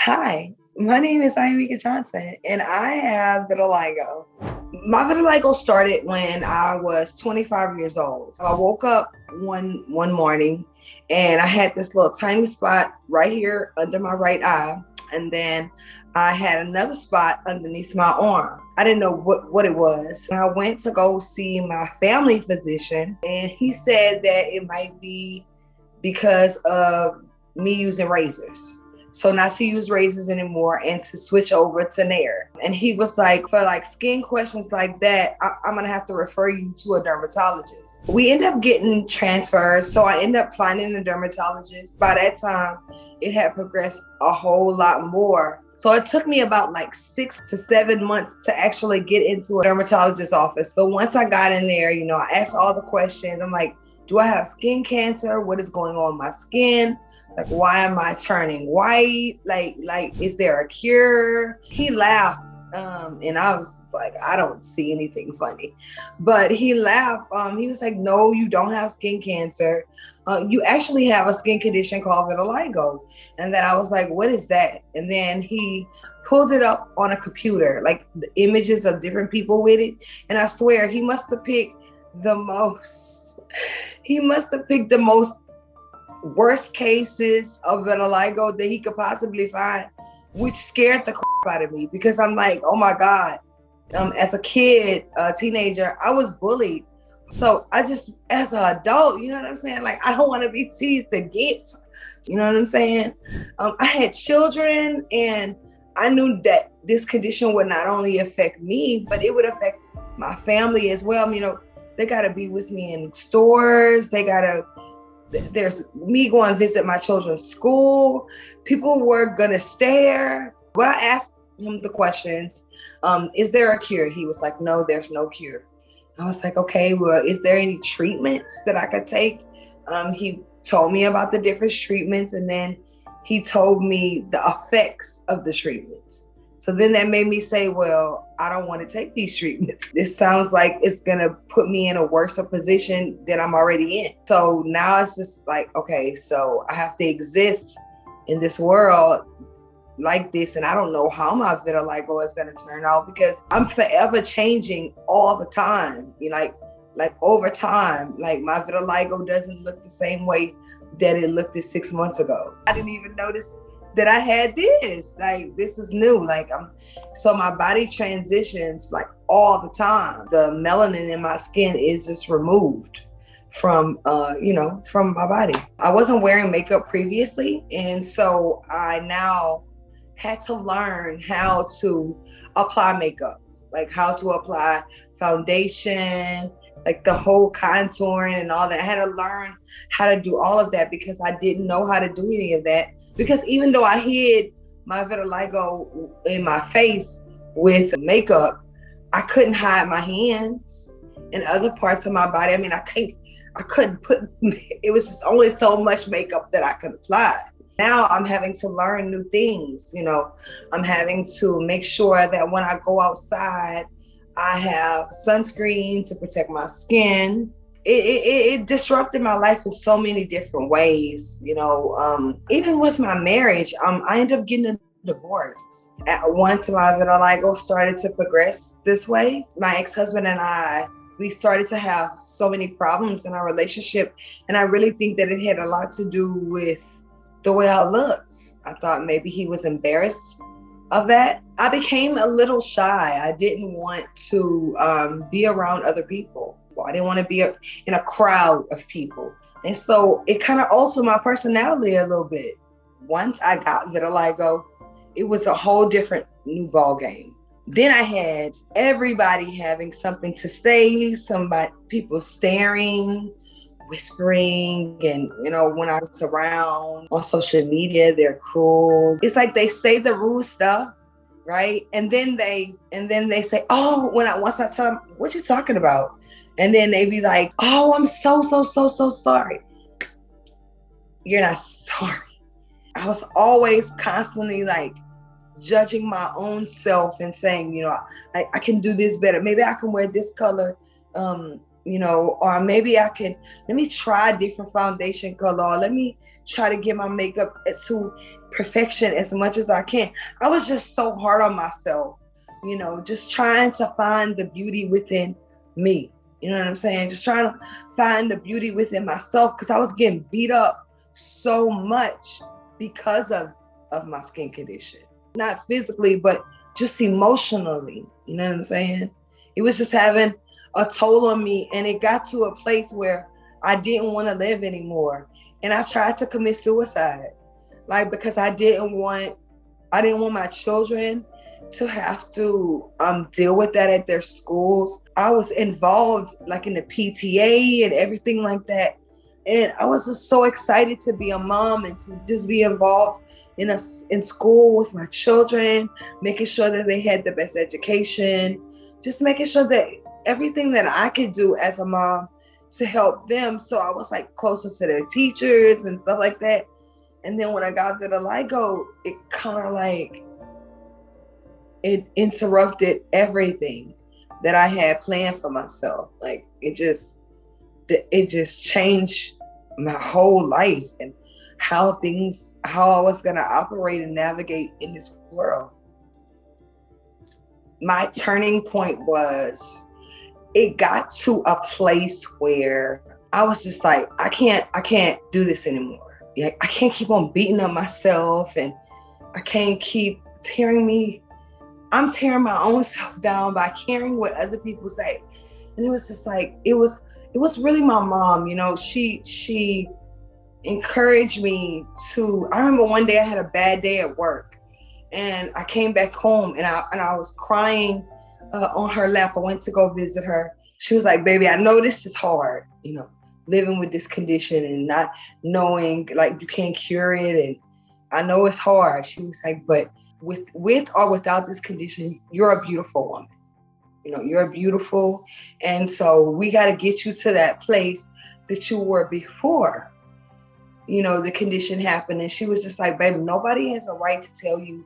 Hi, my name is Unfiltered Johnson, and I have vitiligo. My vitiligo started when I was 25 years old. I woke up one morning, and I had this little tiny spot right here under my right eye, and then I had another spot underneath my arm. I didn't know what it was. I went to go see my family physician, and he said that it might be because of me using razors. So not to use razors anymore and to switch over to Nair. And he was like, for like skin questions like that, I'm gonna have to refer you to a dermatologist. We end up getting transfers. So I end up finding a dermatologist. By that time, it had progressed a whole lot more. So it took me about like 6 to 7 months to actually get into a dermatologist's office. But once I got in there, I asked all the questions. I'm like, do I have skin cancer? What is going on with my skin? Like, why am I turning white? Like, is there a cure? He laughed, and I was like, I don't see anything funny. But he laughed. He was like, no, you don't have skin cancer. You actually have a skin condition called vitiligo. And then I was like, what is that? And then he pulled it up on a computer, like the images of different people with it. And I swear, he must have picked the most worst cases of vitiligo that he could possibly find, which scared the crap out of me because I'm like, oh my God. As a kid, a teenager, I was bullied. So I just, as an adult, you know what I'm saying? Like, I don't want to be teased again. You know what I'm saying? I had children, and I knew that this condition would not only affect me, but it would affect my family as well. They got to be with me in stores. There's me going to visit my children's school. People were going to stare. When I asked him the questions, is there a cure? He was like, no, there's no cure. I was like, okay, well, is there any treatments that I could take? He told me about the different treatments, and then he told me the effects of the treatments. So then that made me say, well, I don't want to take these treatments. This sounds like it's going to put me in a worse position than I'm already in. So now it's just like, okay, so I have to exist in this world like this. And I don't know how my vitiligo is going to turn out because I'm forever changing all the time. Like over time, like my vitiligo doesn't look the same way that it looked 6 months ago. I didn't even notice that I had this. Like, this is new. So my body transitions like all the time. The melanin in my skin is just removed from my body. I wasn't wearing makeup previously, and so I now had to learn how to apply makeup, like how to apply foundation, like the whole contouring and all that. I had to learn how to do all of that because I didn't know how to do any of that. Because even though I hid my vitiligo in my face with makeup, I couldn't hide my hands and other parts of my body. I mean, I couldn't put, it was just only so much makeup that I could apply. Now I'm having to learn new things. I'm having to make sure that when I go outside, I have sunscreen to protect my skin. It disrupted my life in so many different ways. Even with my marriage, I ended up getting a divorce. Once my vitiligo started to progress this way, my ex-husband and I, we started to have so many problems in our relationship. And I really think that it had a lot to do with the way I looked. I thought maybe he was embarrassed of that. I became a little shy. I didn't want to be around other people. I didn't want to be in a crowd of people. And so it kind of altered my personality a little bit. Once I got vitiligo, it was a whole different new ball game. Then I had everybody having something to say, people staring, whispering, and when I was around on social media, they're cruel. It's like they say the rude stuff, right? And then they say, oh, once I tell them, what you talking about? And then they be like, oh, I'm so sorry. You're not sorry. I was always constantly like judging my own self and saying, I can do this better. Maybe I can wear this color, or maybe let me try a different foundation color, or let me try to get my makeup to perfection as much as I can. I was just so hard on myself, you know, just trying to find the beauty within me. You know what I'm saying? Just trying to find the beauty within myself, because I was getting beat up so much because of my skin condition. Not physically, but just emotionally. You know what I'm saying? It was just having a toll on me, and it got to a place where I didn't want to live anymore. And I tried to commit suicide, like, because I didn't want my children to have to deal with that at their schools. I was involved like in the PTA and everything like that. And I was just so excited to be a mom and to just be involved in school with my children, making sure that they had the best education, just making sure that everything that I could do as a mom to help them. So I was like closer to their teachers and stuff like that. And then when I got vitiligo, it kind of like, it interrupted everything that I had planned for myself. Like it just changed my whole life and how I was gonna operate and navigate in this world. My turning point was, it got to a place where I was just like, I can't do this anymore. Like, I can't keep on beating up myself, and I can't keep I'm tearing my own self down by caring what other people say. And it was just like, it was really my mom, you know, she encouraged me to. I remember one day I had a bad day at work, and I came back home and I was crying on her lap. I went to go visit her. She was like, baby, I know this is hard, you know, living with this condition and not knowing, like, you can't cure it. And I know it's hard. She was like, but with or without this condition, you're a beautiful woman. You know, you're beautiful. And so we got to get you to that place that you were before, you know, the condition happened. And she was just like, baby, nobody has a right to tell you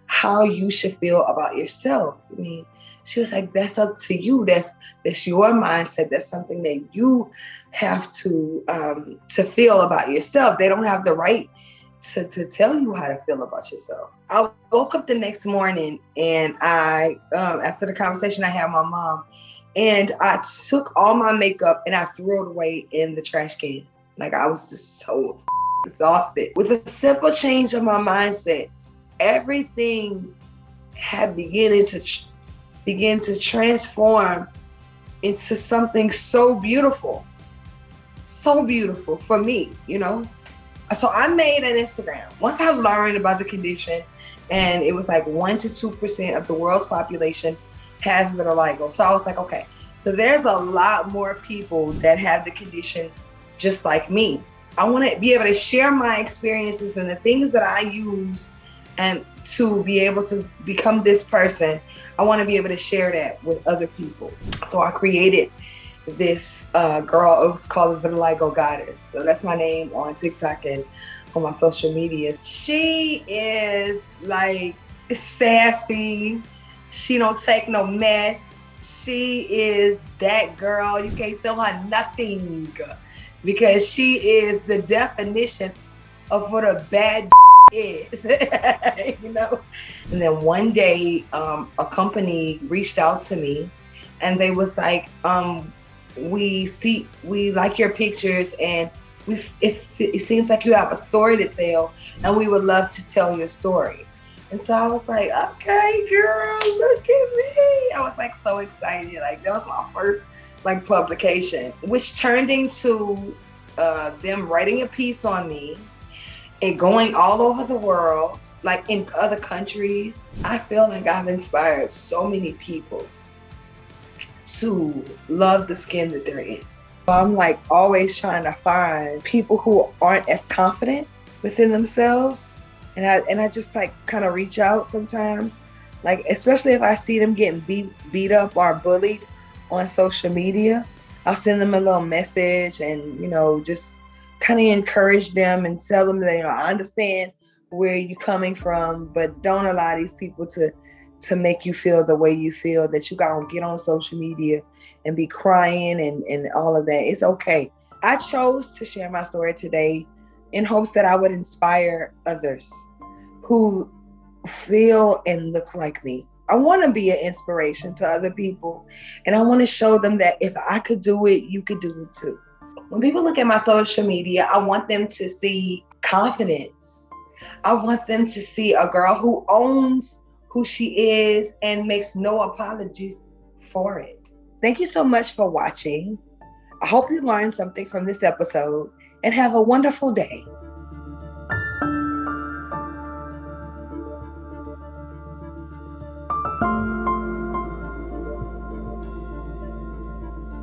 how you should feel about yourself. I mean, she was like, that's up to you. That's your mindset. That's something that you have to feel about yourself. They don't have the right to tell you how to feel about yourself. I woke up the next morning, and I, after the conversation I had with my mom, and I took all my makeup and I threw it away in the trash can. Like, I was just so exhausted. With a simple change of my mindset, everything had begin to transform into something so beautiful for me, you know? So I made an Instagram. Once I learned about the condition, and it was like 1% to 2% of the world's population has vitiligo. So I was like, okay, so there's a lot more people that have the condition just like me. I want to be able to share my experiences and the things that I use, and to be able to become this person, I want to be able to share that with other people. So I created this girl. It was called the Vitiligo Goddess. So that's my name on TikTok and on my social media. She is like sassy. She don't take no mess. She is that girl. You can't tell her nothing, because she is the definition of what a bad is, you know? And then one day, a company reached out to me, and they was like, we like your pictures, and it seems like you have a story to tell, and we would love to tell your story. And so I was like, okay, girl, look at me. I was like so excited. Like, that was my first like publication, which turned into them writing a piece on me and going all over the world, like in other countries. I feel like I've inspired so many people to love the skin that they're in. I'm like always trying to find people who aren't as confident within themselves. And I just like kind of reach out sometimes, like especially if I see them getting beat up or bullied on social media, I'll send them a little message and, you know, just kind of encourage them and tell them that, you know, I understand where you're coming from, but don't allow these people to make you feel the way you feel, that you gotta get on social media and be crying and all of that. It's okay. I chose to share my story today in hopes that I would inspire others who feel and look like me. I want to be an inspiration to other people. And I want to show them that if I could do it, you could do it too. When people look at my social media, I want them to see confidence. I want them to see a girl who owns who she is and makes no apologies for it. Thank you so much for watching. I hope you learned something from this episode and have a wonderful day.